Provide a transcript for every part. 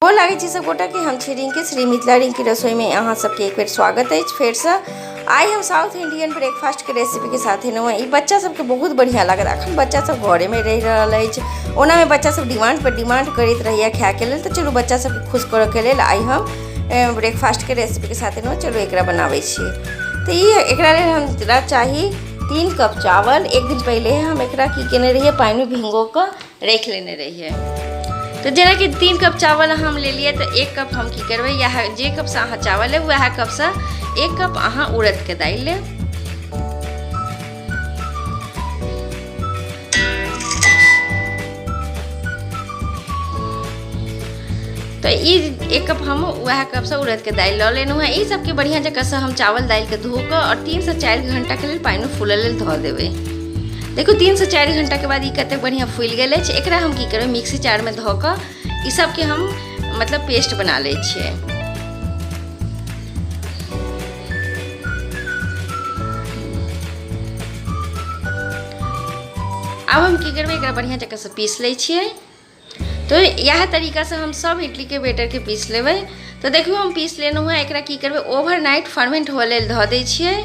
गोर लागै छी सब गोटा के। हम छी रिंकी, श्री मिथिला रिंकी रसोई में अहाँ सबके एक बेर स्वागत है। फेर से आई हम साउथ इंडियन ब्रेकफास्ट के रेसिपी के साथ एलहुँ। ई बच्चा सबके बहुत बढ़िया लागत। अखन बच्चा सब घरे में रहि रहल अछि, ओना में बच्चा सब डिमांड पर डिमांड करैत रहैया खाए के लेल। तो चलू बच्चा सबके खुश करऽ के लेल आई हम ब्रेकफास्ट के रेसिपी के साथ एलहुँ। चलू एकरा बनाबै छी। तो एकरा लेल हमरा चाही 3 कप चावल। एक दिन पहले हम एकरा की केने रहिए, पानी में भिंगो के रख लेने रहिए। तो जेना कि 3 कप चावल हम ले लिए तो 1 कप हम की करबै, यह जे कप से अहाँ चावल ले वह कप से 1 कप अहाँ उड़द के दालि ले। तो 1 कप हम वह कप से उड़द के दालि लऽ लेलहुँ है। ई सबके बढ़िया जगह से हम चावल दालि के धो के और 3 से 4 घंटा के लिए पानी में फूलल लेल धो देबै। देखो 3 से 4 घंटा के बाद ये कते बढ़िया फूल गए। एकरा हम की करब, मिक्सी जार में धो के ई सब के हम मतलब पेस्ट बना ले छिए। अब हम की करबै, एकरा बढ़िया जगह से पीस ले छिए। तो यह तरीका से हम सब इडली के बैटर के पीस लेबै। तो देखियो हम पीस लेलहुँ है। एकरा की करबै, ओवरनाइट फर्मेंट हो लेल धो दै छिए।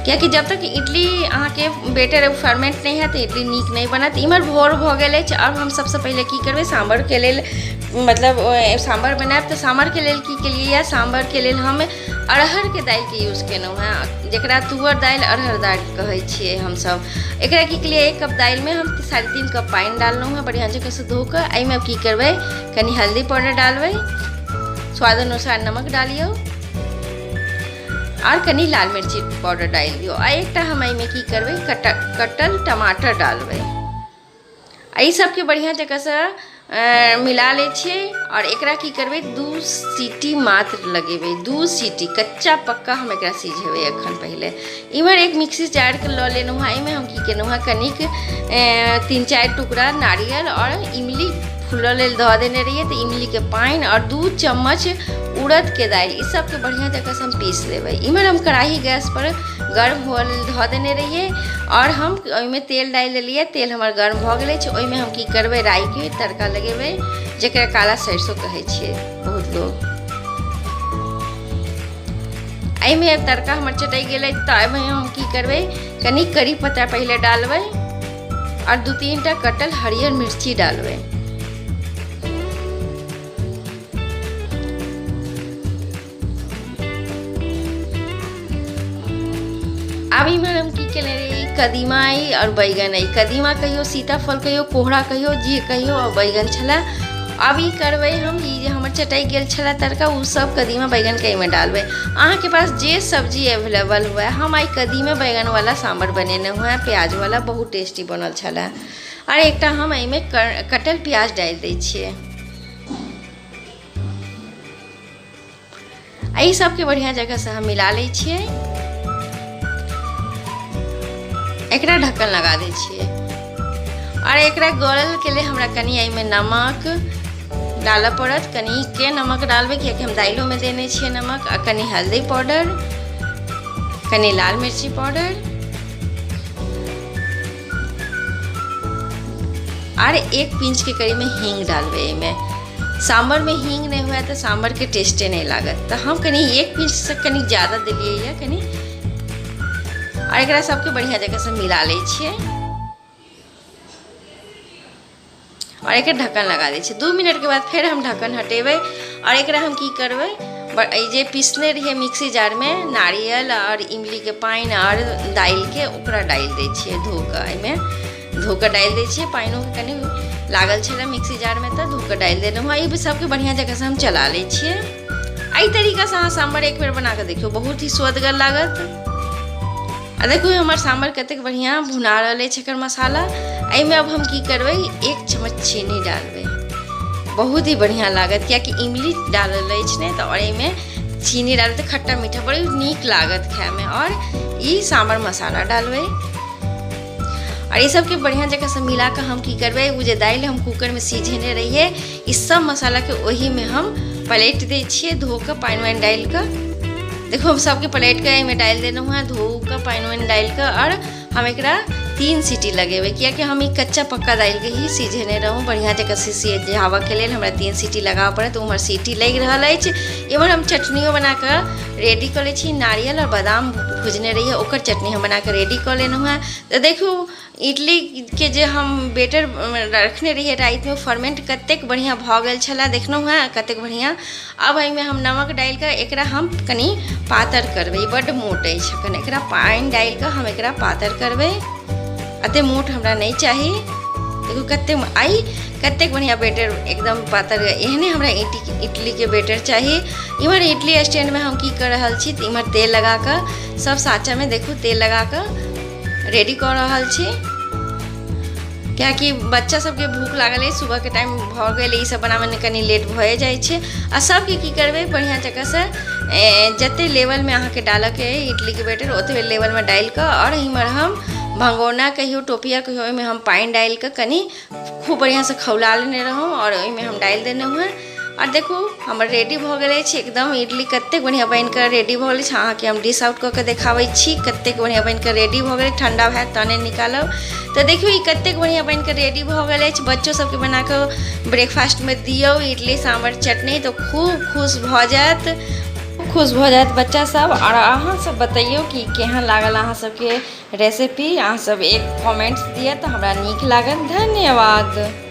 कियाकि जब तक इडली अहाँ के बेटर फर्मेंट नहीं है तो इडली नीक नहीं बनत। इमहर भोर हो गए। अब हम सबसे पहले की करबै, सांभर के लेल मतलब सांभर बनाएब। तो सांभर के लेल की केलिए या सांभर के लेल हम अरहर के दालि के यूज केलहुँ है, जकरा तुअर दालि अरहर दालि कहै छिए हम सब। एकरा की केलिए, 1 कप दालि में हम 3.5 कप पानी डाललहुँ है बढ़िया जगह से धो के। एहिमे की करबै, कनी हल्दी पाउडर डालबै, स्वाद अनुसार नमक डालियो और कनी लाल मिर्ची पाउडर डाल दियो। आ एकटा हम एहिमे की करबै, कटल टमाटर डालबै। एहि सबके बढ़िया जगह से मिला ले छिए। और एकरा की करबै, 2 सीटी मात्र लगेबै। 2 सीटी कच्चा पक्का हम एकरा सीझेबै एखन पहले। इमहर एक मिक्सी जार के लऽ लेलहुँ है। एहिमे हम की केलहुँ है, कनिक 3-4 टुकड़ा नारियल और इमली फूलल लेल धो देने रहिए। तो इमली के पानी और 2 चम्मच उड़द के दालि, इस सब के बढ़िया जगह से हम पीस लेबै। इमहर हम कढ़ाई गैस पर गर्म हो धो देने रहिए और हम ओहिमे तेल डाल देलिए। तेल हमार गर्म हो गए। ओहिमे हम की करबै, राई के तड़का लगेबै, जकरा काला सरसों कहै छिए बहुत लोग। एहिमे तड़का हमर चटै गेलै। तो एहिमे हम की करबै, कनी करी पत्ता पहले डालबै और 2-3 टा कटल हरियर मिर्ची डालबै। अब इमहर हम की केने रही, कदीमा आई और बैगन आई। कदीमा कहियो, सीताफल कहियो, कोहरा कहियो, जे कहियो, और बैगन छला। अब ई करबै हम, ई जे हमर चटाई गेल छला तड़का, उ सब कदीमा बैगन के एहिमे डालबै। अहाँ के पास जे सब्जी अवेलेबल हुआ, हम आई कदीमा बैगन वाला सांभर बनेने हुआ, प्याज वाला, बहुत टेस्टी बनल छला। और एकटा हम एहिमे कटल प्याज डाल दै छिए। एहि सबके बढ़िया जगह से हम मिला ले छिए। एकरा ढक्कन लगा दै छिए। और एकरा गलल के लिए हमरा कनी एहिमे नमक डालऽ पड़त। कनी के नमक डालबै, कियाकि हम दाइलो में देने छिए नमक। और कनी हल्दी पाउडर, कनी लाल मिर्ची पाउडर और 1 पिंच के करीब में हींग डालबै। एहिमे सांभर में हींग नहीं हुआ तो सांभर के टेस्टे नहीं लागत। तो हम कनी 1 पिंच से कनी ज़्यादा दिलिए या कनी। और एकरा सबके बढ़िया जगह से मिला ले छिए और एक ढक्कन लगा दै छिए। 2 मिनट के बाद फिर हम ढक्कन हटेबै। और एकरा हम की करबै, जे पीसने रहिए मिक्सी जार में नारियल और इमली के पानी और दालि के, ओकरा डाल दै छिए धो के। एहिमे धो के डाल दै छिए। पानिओ के कनी लागल छलै मिक्सी जार में, तो धो के डाल देलहुँ। ई सबके बढ़िया जगह से हम चला ले छिए। एहि तरीका से अहाँ सांभर एक बेर बना के देखियो, बहुत ही स्वादगर लागत। आ देखो हमार सांभर कतेक बढ़िया भुना रहे एकर मसाला। एहिमे अब हम की करबै, 1 चम्मच चीनी डालबै। बहुत ही बढ़िया लागत, कियाकि इमली डालल अछि ने, तो और एहिमे चीनी डाल तो खट्टा मीठा बड़ी नीक लागत खाए में। और ई सांभर मसाला डालबै। और ये सब के बढ़िया जगह से मिला कर हम की करबै, वो जे दालि हम कुकर में सीझेने रहिए, इस सब मसाला के वही में हम पलट दै छिए धो के, पानी वानी डाल कर। देखो हम सबके प्लेट के में डाल देना हुआ, धो के पानी वानी डाल कर। और हम एकरा 3 सीटी लगेबे, कियाकि हम ई कच्चा पक्का दालि के ही सीझेने रहूँ बढ़िया जगह से सिझावा के लेल हमरा 3 सीटी लगाबऽ पड़त। उम्हर सीटी लग रहल अछि। इम्हर हम चटनियो बना कऽ रेडी कर ले छी। नारियल और बादाम भुजने रहिए, ओकर चटनी हम बना कर रेडी कर लेलहुँ हैं। तो देखू इडली के जे हम बेटर रखने रहिए रात में, फर्मेंट कतेक बढ़िया भऽ गेल छला, देखलहुँ हैं कतेक बढ़िया। अब एहिमे हम नमक डालि कऽ एकरा हम कनी पातर करबै, बड्ड मोट अछि, कनी एकरा पानि डालि कऽ हम एकरा पातर करबै। अते मोट हमरा नहीं चाही। देखो कतेक बढ़िया बेटर एकदम पातर, एहने हमरा इडली के बेटर चाहिए। इम्हर इडली स्टैंड में हम की कर रहल छी, इम्हर तेल लगा कर सब साँचा में देखू तेल लगा कर रेडी कर रहल छी। क्या कि बच्चा सबके भूख लागल है, सुबह के टाइम भऽ गेल, ई सब बनावे में कनी लेट भए जाइ छै। आ सबके की करबै बढ़िया जगह से जते लेवल में अहाँके डालऽ के है इडली के बेटर, ओतबे लेवल में डालि कऽ और इम्हर हम भगोना कहियो टोपिया कहियो ओहिमे हम पानि डालि कऽ कनी खूब बढ़िया से खौला लेने रहूँ और ओहिमे हम डालि देने हुए। और देखू हमर रेडी भऽ गेल अछि एकदम इडली, कतेक बढ़िया बनि कऽ रेडी भऽ गेल अछि। अहाँके हम डिश आउट कऽ के देखाबै छी कतेक बढ़िया बनि कऽ रेडी भऽ गेल। ठंडा भए तहने निकालब। तो देखियो ई कतेक बढ़िया बनि कऽ रेडी भऽ गेल अछि। बच्चो सबके बना कऽ ब्रेकफास्ट में दियौ इडली सांभर चटनी, तो खूब खुश भऽ जायत बच्चा सब। और अहाँ सब बतैयो कि केहन लागल अहाँ सबके रेसिपी, अहाँ सब एक कमेंट्स दिअ तऽ हमरा नीक लागत। धन्यवाद।